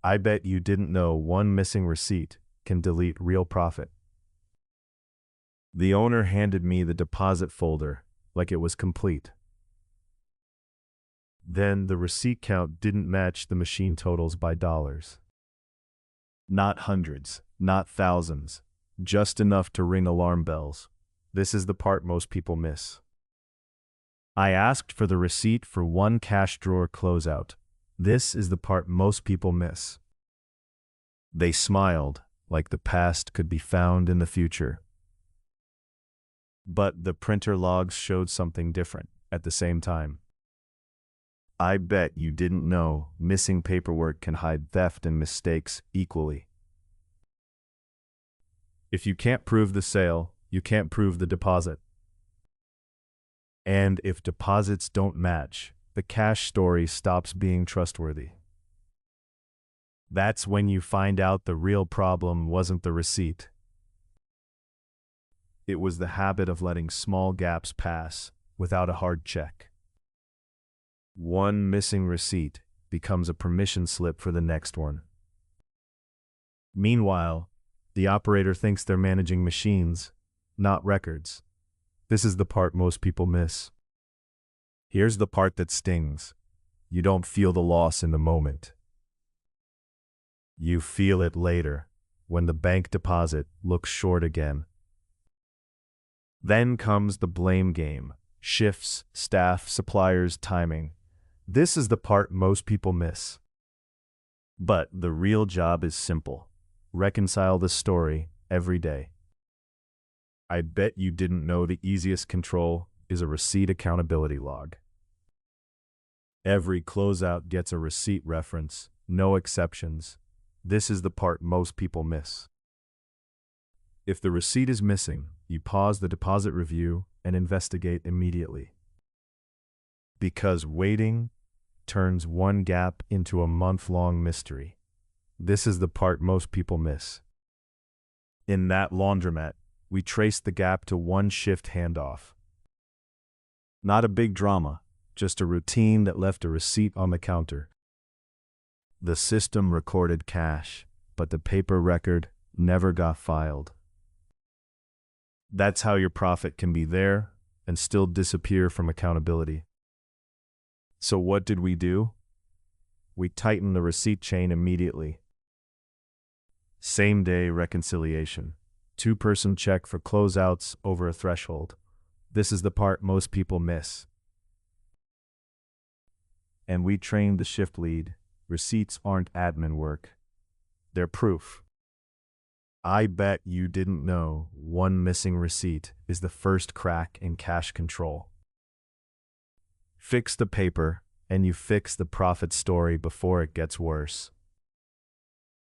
I bet you didn't know one missing receipt can delete real profit. The owner handed me the deposit folder like it was complete. Then the receipt count didn't match the machine totals by dollars. Not hundreds, not thousands, just enough to ring alarm bells. This is the part most people miss. I asked for the receipt for one cash drawer closeout. This is the part most people miss. They smiled, like the past could be found in the future. But the printer logs showed something different at the same time. I bet you didn't know missing paperwork can hide theft and mistakes equally. If you can't prove the sale, you can't prove the deposit. And if deposits don't match, the cash story stops being trustworthy. That's when you find out the real problem wasn't the receipt. It was the habit of letting small gaps pass without a hard check. One missing receipt becomes a permission slip for the next one. Meanwhile, the operator thinks they're managing machines, not records. This is the part most people miss. Here's the part that stings. You don't feel the loss in the moment. You feel it later, when the bank deposit looks short again. Then comes the blame game. Shifts, staff, suppliers, timing. This is the part most people miss. But the real job is simple. Reconcile the story every day. I bet you didn't know the easiest control is a receipt accountability log. Every closeout gets a receipt reference, no exceptions. This is the part most people miss. If the receipt is missing, you pause the deposit review and investigate immediately. Because waiting turns one gap into a month-long mystery. This is the part most people miss. In that laundromat, we traced the gap to one shift handoff. Not a big drama, just a routine that left a receipt on the counter. The system recorded cash, but the paper record never got filed. That's how your profit can be there and still disappear from accountability. So what did we do? We tightened the receipt chain immediately. Same-day reconciliation. Two-person check for closeouts over a threshold. This is the part most people miss. And we trained the shift lead. Receipts aren't admin work. They're proof. I bet you didn't know one missing receipt is the first crack in cash control. Fix the paper, and you fix the profit story before it gets worse.